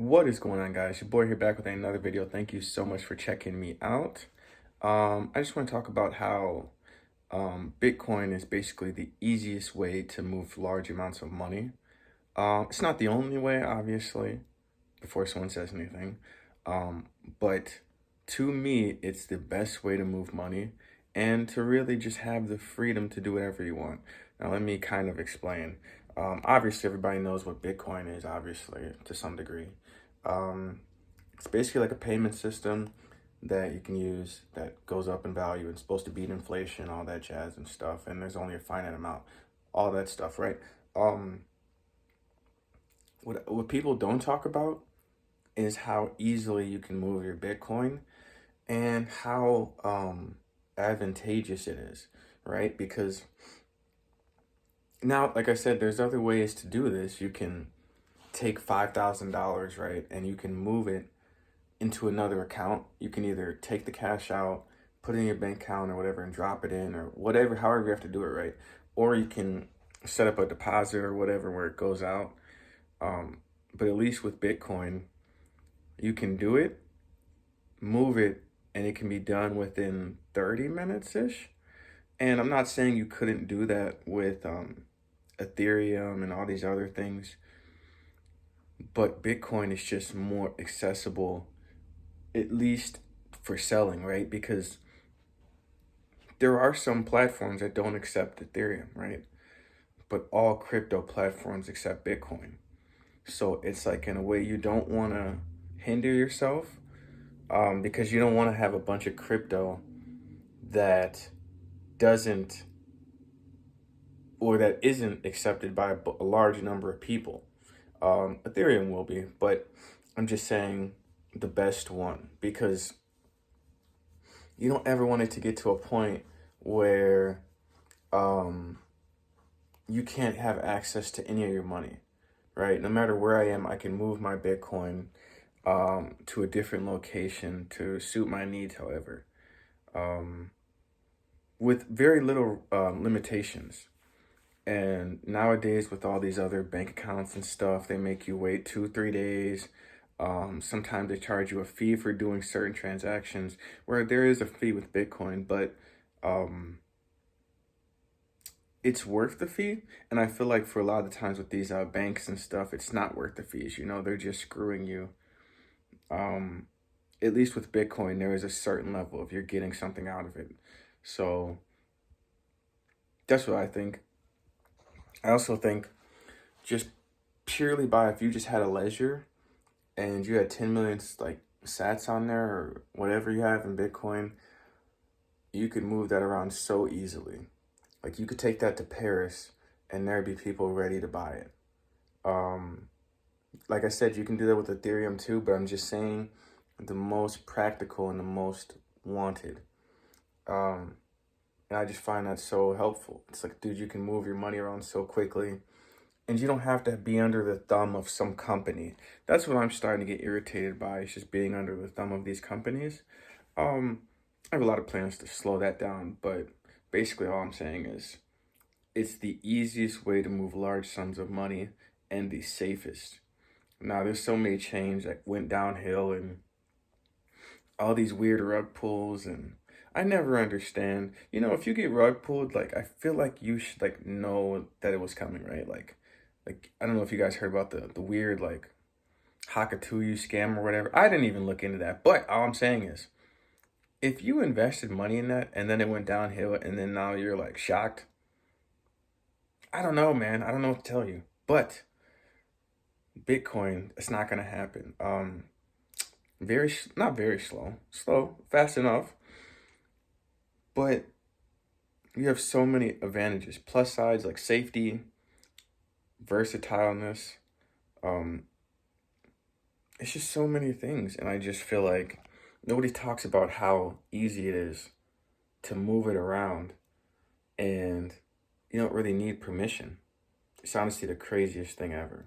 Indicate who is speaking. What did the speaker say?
Speaker 1: What is going on, guys? Your boy here back with another video. Thank you so much for checking me out. I just want to talk about how Bitcoin is basically the easiest way to move large amounts of money. It's not the only way, obviously, before someone says anything. Um, but to me, it's the best way to move money and to really just have the freedom to do whatever you want. Now, let me kind of explain. Obviously, everybody knows what Bitcoin is, obviously, to some degree. Um, it's basically like a payment system that you can use that goes up in value and supposed to beat inflation, all that jazz and stuff. And there's only a finite amount, all that stuff, right? Um, what people don't talk about is how easily you can move your Bitcoin and how advantageous it is, right? Because now, like I said, there's other ways to do this. You can take $5,000, right, and you can move it into another account. You can either take the cash out, put it in your bank account or whatever, and drop it in or whatever, however you have to do it, right? Or you can set up a deposit or whatever where it goes out. But at least with Bitcoin, you can do it, move it, and it can be done within 30 minutes-ish. And I'm not saying you couldn't do that with Ethereum and all these other things, but Bitcoin is just more accessible, at least for selling, right? Because there are some platforms that don't accept Ethereum, right? But all crypto platforms accept Bitcoin. So it's like, in a way, you don't want to hinder yourself because you don't want to have a bunch of crypto that doesn't or that isn't accepted by a large number of people. Ethereum will be, but I'm just saying the best one, because you don't ever want it to get to a point where you can't have access to any of your money, right? No matter where I am, I can move my Bitcoin to a different location to suit my needs, however, with very little limitations. And nowadays, with all these other bank accounts and stuff, they make you wait 2, 3 days. Sometimes they charge you a fee for doing certain transactions, where there is a fee with Bitcoin, but it's worth the fee. And I feel like for a lot of the times with these banks and stuff, it's not worth the fees. You know, they're just screwing you. Um, at least with Bitcoin, there is a certain level if you're getting something out of it. So that's what I think. I also think just purely by, if you just had a ledger and you had 10 million like sats on there or whatever you have in Bitcoin, you could move that around so easily. Like, you could take that to Paris and there'd be people ready to buy it. Um, like I said, you can do that with Ethereum too, but I'm just saying the most practical and the most wanted. Um, and I just find that so helpful. It's like, dude, you can move your money around so quickly and you don't have to be under the thumb of some company. That's what I'm starting to get irritated by. It's just being under the thumb of these companies. Um, I have a lot of plans to slow that down, but basically all I'm saying is it's the easiest way to move large sums of money and the safest. Now, there's so many chains that went downhill and all these weird rug pulls, and I never understand. You know, if you get rug pulled, like, I feel like you should like know that it was coming, right? Like I don't know if you guys heard about the weird like Hakatuyu scam or whatever. I didn't even look into that, but all I'm saying is, if you invested money in that and then it went downhill and then now you're like shocked, I don't know, man. I don't know what to tell you. But Bitcoin, it's not gonna happen. Not very slow, fast enough, but you have so many advantages, plus sides like safety, versatileness. Um, it's just so many things, and I just feel like nobody talks about how easy it is to move it around, and you don't really need permission. It's honestly the craziest thing ever.